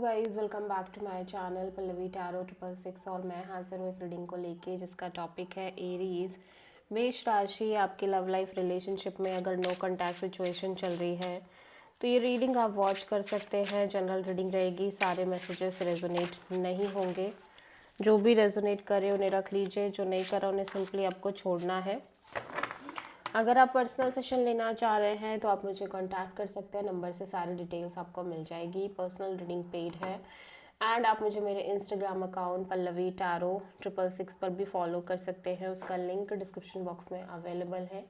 Guys, welcome back to my channel Pallavi tarot 666। और मैं हाजिर हूँ एक रीडिंग को लेके जिसका टॉपिक है एरीज। मेष राशि। आपकी लव लाइफ रिलेशनशिप में अगर नो कांटेक्ट सिचुएशन चल रही है तो ये रीडिंग आप वॉच कर सकते हैं। जनरल रीडिंग रहेगी, सारे मैसेजेस रेजोनेट नहीं होंगे। जो भी रेजोनेट करे उन्हें रख लीजिए, जो नहीं करा उन्हें सिंपली आपको छोड़ना है। अगर आप पर्सनल सेशन लेना चाह रहे हैं तो आप मुझे कांटेक्ट कर सकते हैं, नंबर से सारी डिटेल्स आपको मिल जाएगी। पर्सनल रीडिंग पेड है एंड आप मुझे मेरे इंस्टाग्राम अकाउंट पल्लवी टैरो 666 पर भी फॉलो कर सकते हैं। उसका लिंक डिस्क्रिप्शन बॉक्स में अवेलेबल है।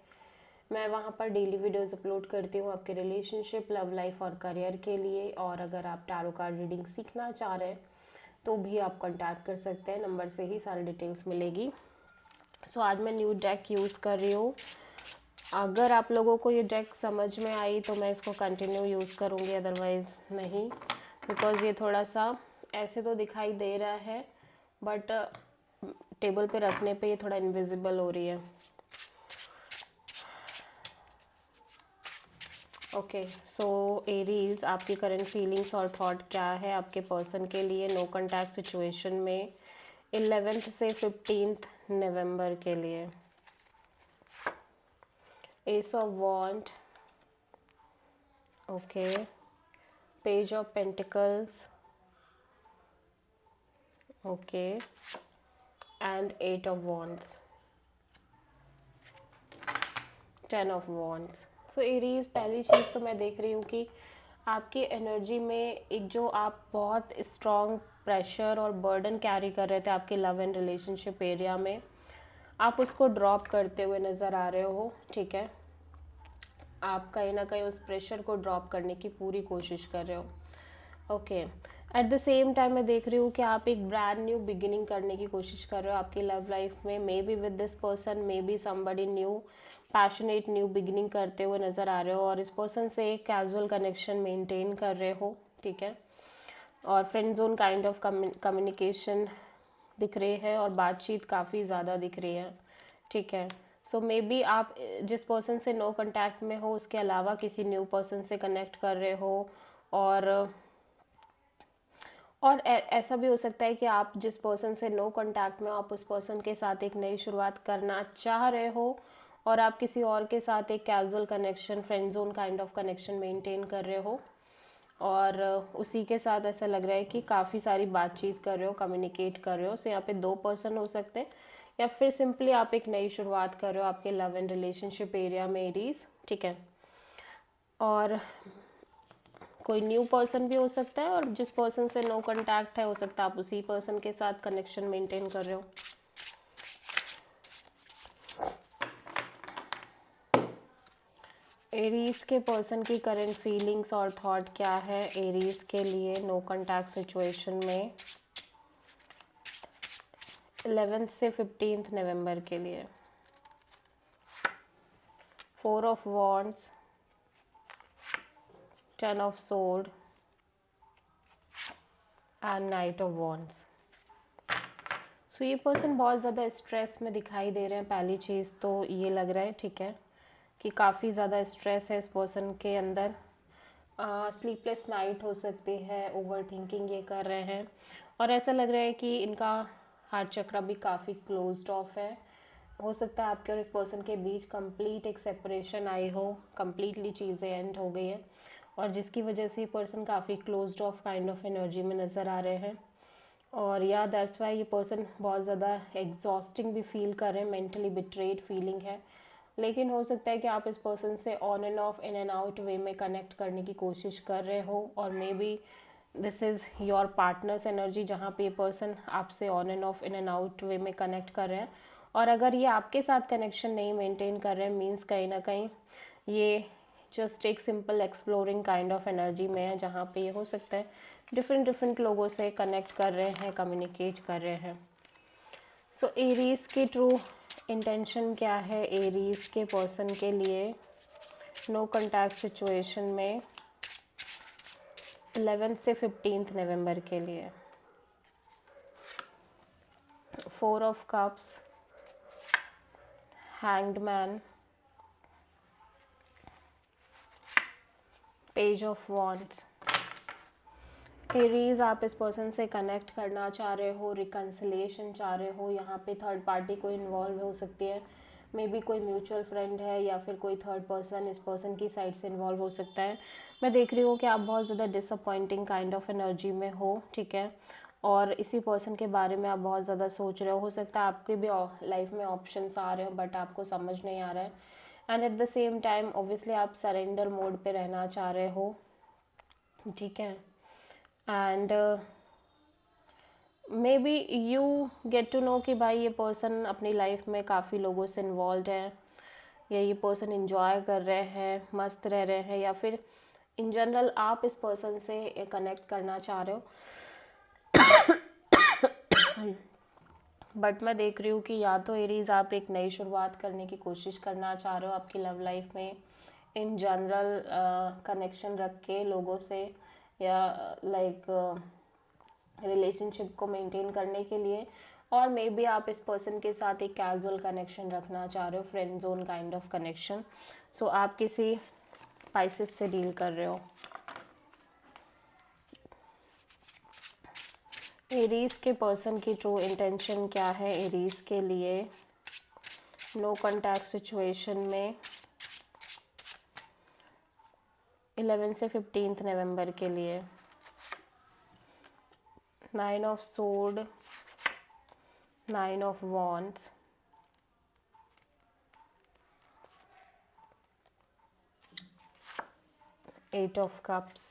मैं वहाँ पर डेली वीडियोस अपलोड करती हूँ आपके रिलेशनशिप, लव लाइफ और करियर के लिए। और अगर आप टैरो कार्ड रीडिंग सीखना चाह रहे हैं तो भी आप कांटेक्ट कर सकते हैं, नंबर से ही सारी डिटेल्स मिलेगी। सो आज मैं न्यू डेक यूज़ कर रही हूँ। अगर आप लोगों को ये डेक समझ में आई तो मैं इसको कंटिन्यू यूज़ करूँगी, अदरवाइज़ नहीं, बिकॉज़ ये थोड़ा सा ऐसे तो दिखाई दे रहा है बट टेबल पे रखने पे ये थोड़ा इनविजिबल हो रही है। ओके, सो एरीज, आपकी करंट फीलिंग्स और थॉट क्या है आपके पर्सन के लिए नो कांटेक्ट सिचुएशन में 11 से 15 नवंबर के लिए। Ace of wand, okay, page of pentacles, okay, and 8 of wands, 10 of wands. So Aries, पहली चीज़ तो मैं देख रही हूँ कि आपकी एनर्जी में एक जो आप बहुत स्ट्रॉन्ग प्रेशर और बर्डन कैरी कर रहे थे आपके लव एंड रिलेशनशिप एरिया में, आप उसको ड्रॉप करते हुए नज़र आ रहे हो। ठीक है, आप कहीं ना कहीं उस प्रेशर को ड्रॉप करने की पूरी कोशिश कर रहे हो। Okay, eight the same time मैं देख रही हूँ कि आप एक ब्रांड न्यू बिगिनिंग करने की कोशिश कर रहे हो आपकी लव लाइफ में। May be with this person, may be somebody new, passionate new beginning करते हुए नज़र आ रहे हो और इस पर्सन से एक कैजुअल कनेक्शन मेंटेन कर रहे हो। ठीक है, और friend zone kind of communication दिख रही है और बातचीत काफ़ी ज़्यादा दिख रही है। ठीक है, सो मे बी आप जिस पर्सन से नो कांटेक्ट में हो उसके अलावा किसी न्यू पर्सन से कनेक्ट कर रहे हो। और ऐसा भी हो सकता है कि आप जिस पर्सन से नो कांटेक्ट में हो आप उस पर्सन के साथ एक नई शुरुआत करना चाह रहे हो और आप किसी और के साथ एक casual connection, friend zone kind of connection maintain कर रहे हो। और उसी के साथ ऐसा लग रहा है कि काफ़ी सारी बातचीत कर रहे हो, कम्युनिकेट कर रहे हो। सो यहाँ पे 2 पर्सन हो सकते हैं या फिर सिंपली आप एक नई शुरुआत कर रहे हो आपके लव एंड रिलेशनशिप एरिया में एरीज। ठीक है, और कोई न्यू पर्सन भी हो सकता है और जिस पर्सन से नो कांटेक्ट है हो सकता है आप उसी पर्सन के साथ कनेक्शन मेंटेन कर रहे हो। एरीज के पर्सन की करंट फीलिंग्स और थॉट क्या है एरीज के लिए नो कांटेक्ट सिचुएशन में 11 से 15 नवंबर के लिए। 4 of wands, 10 of sword and knight of wands. So ये पर्सन बहुत ज़्यादा स्ट्रेस में दिखाई दे रहे हैं। पहली चीज़ तो ये लग रहा है, ठीक है, कि काफ़ी ज़्यादा स्ट्रेस है इस पर्सन के अंदर। स्लीपलेस नाइट हो सकती है, ओवर थिंकिंग ये कर रहे हैं और ऐसा लग रहा है कि इनका हार्ट चक्र भी काफ़ी क्लोज्ड ऑफ है। हो सकता है आपके और इस पर्सन के बीच कंप्लीट एक सेपरेशन आई हो, कंप्लीटली चीज़ें एंड हो गई हैं और जिसकी वजह से ये पर्सन काफ़ी closed of kind of energy में नज़र आ रहे हैं। और या दैट्स वाई ये पर्सन बहुत ज़्यादा एग्जॉस्टिंग भी फील कर रहे हैं, मेंटली बिट्रेड फीलिंग है। लेकिन हो सकता है कि आप इस पर्सन से on and off, in and out way में कनेक्ट करने की कोशिश कर रहे हो और maybe this is your partner's energy जहाँ पे ये पर्सन आपसे on and off, in and out way में कनेक्ट कर रहे हैं। और अगर ये आपके साथ कनेक्शन नहीं मेंटेन कर रहे हैं मीन्स कहीं ना कहीं ये जस्ट एक simple exploring kind of energy में है जहाँ पे ये हो सकता है डिफरेंट लोगों से कनेक्ट कर रहे हैं, कम्युनिकेट कर रहे हैं। सो एरीज की ट्रू इंटेंशन क्या है एरीज के पर्सन के लिए नो कांटेक्ट सिचुएशन में 11 से 15 नवंबर के लिए। 4 of cups, hanged man, page of wands Aries, आप इस पर्सन से कनेक्ट करना चाह रहे हो, रिकन्सिलिएशन चाह रहे हो, यहाँ पे थर्ड पार्टी कोई इन्वॉल्व हो सकती है, मे बी कोई म्यूचुअल फ्रेंड है या फिर कोई थर्ड पर्सन इस पर्सन की साइड से इन्वॉल्व हो सकता है। मैं देख रही हूँ कि आप बहुत ज़्यादा डिसअपॉइंटिंग काइंड ऑफ एनर्जी में हो, ठीक है, और इसी पर्सन के बारे में आप बहुत ज़्यादा सोच रहे हो सकता है आपके भी लाइफ में ऑप्शंस आ रहे हो बट आपको समझ नहीं आ रहा है। And at the same time obviously आप सरेंडर मोड पे रहना चाह रहे हो, ठीक है, and maybe you get to know कि भाई ये पर्सन अपनी लाइफ में काफ़ी लोगों से इन्वॉल्व है, या ये पर्सन इंजॉय कर रहे हैं, मस्त रह रहे हैं, या फिर इन जनरल आप इस पर्सन से कनेक्ट करना चाह रहे हो। बट मैं देख रही हूँ कि या तो एरीज आप एक नई शुरुआत करने की कोशिश करना चाह रहे हो आपकी लव लाइफ में, इन जनरल कनेक्शन रख के लोगों से, या लाइक रिलेशनशिप को मेंटेन करने के लिए, और मे बी आप इस पर्सन के साथ एक कैजुअल कनेक्शन रखना चाह रहे हो, friend zone kind of connection. So आप किसी स्पाइसेस से डील कर रहे हो। एरीज के पर्सन की ट्रू इंटेंशन क्या है एरीज के लिए नो कॉन्टैक्ट सिचुएशन में 11 से 15 नवंबर के लिए? 9 of sword, 9 of wands, 8 of cups.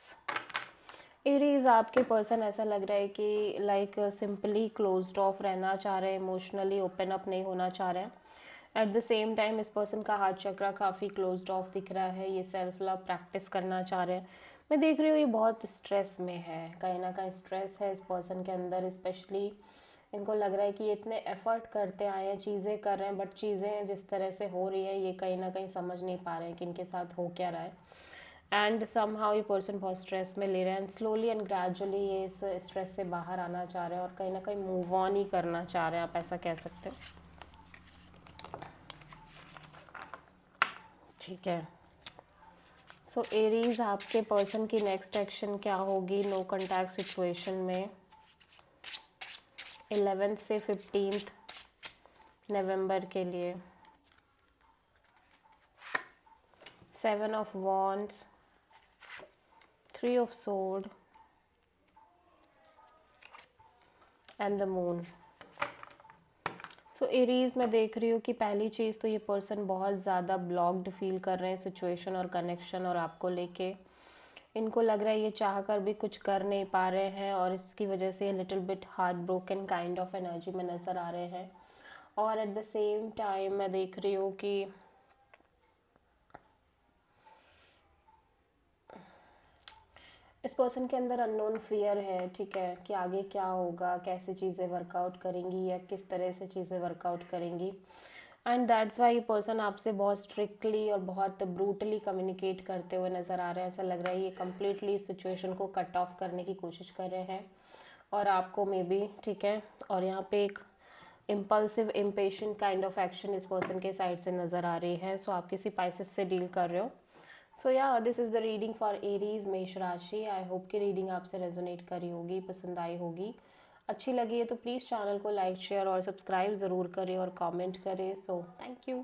Aries, आपके पर्सन ऐसा लग रहा है कि लाइक सिंपली क्लोज्ड ऑफ रहना चाह रहे हैं, इमोशनली ओपन अप नहीं होना चाह रहे हैं। एट द सेम टाइम इस पर्सन का हार्ट चक्रा काफ़ी क्लोज्ड ऑफ दिख रहा है, ये सेल्फ लव प्रैक्टिस करना चाह रहे हैं। मैं देख रही हूँ ये बहुत स्ट्रेस में है, कहीं ना कहीं स्ट्रेस है इस पर्सन के अंदर, स्पेशली इनको लग रहा है कि ये इतने एफर्ट करते आए हैं, चीज़ें कर रहे हैं, बट चीज़ें जिस तरह से हो रही हैं ये कहीं ना कहीं समझ नहीं पा रहे हैं कि इनके साथ हो क्या रहा है। एंड समहाउ ये पर्सन बहुत स्ट्रेस में ले रहे हैं, एंड स्लोली एंड ग्रेजुअली ये इस स्ट्रेस से बाहर आना चाह रहे हैं और कहीं ना कहीं मूव ऑन ही करना चाह रहे हैं, आप ऐसा कह सकते हो, ठीक है। सो एरीज, आपके पर्सन की नेक्स्ट एक्शन क्या होगी नो कॉन्टैक्ट सिचुएशन में 11 से 15 नवंबर के लिए? 7 of wands, 3 of sword and the moon. So Aries, मैं देख रही हूँ कि पहली चीज़ तो ये पर्सन बहुत ज़्यादा ब्लॉक्ड फील कर रहे हैं सिचुएशन और कनेक्शन और आपको लेके। इनको लग रहा है ये चाह कर भी कुछ कर नहीं पा रहे हैं और इसकी वजह से little bit heart broken kind of energy में नज़र आ रहे हैं। और एट द सेम टाइम मैं देख रही हूँ कि इस पर्सन के अंदर अननोन फियर है, ठीक है, कि आगे क्या होगा, कैसे चीज़ें वर्कआउट करेंगी या किस तरह से चीज़ें वर्कआउट करेंगी। एंड दैट्स वाई ये पर्सन आपसे बहुत स्ट्रिक्टली और बहुत ब्रूटली कम्युनिकेट करते हुए नज़र आ रहे हैं। ऐसा लग रहा है ये कम्प्लीटली इस सिचुएशन को कट ऑफ करने की कोशिश कर रहे हैं और आपको मे बी, ठीक है। और यहाँ पे एक impulsive impatient kind of action इस पर्सन के साइड से नज़र आ रही है। सो आप किसी पाइसेस से डील कर रहे हो। सो या this is the reading for Aries मेष राशि। आई होप कि रीडिंग आपसे रेजोनेट करी होगी, पसंद आई होगी। अच्छी लगी है तो प्लीज़ चैनल को लाइक शेयर और सब्सक्राइब ज़रूर करें और कमेंट करें। So thank you.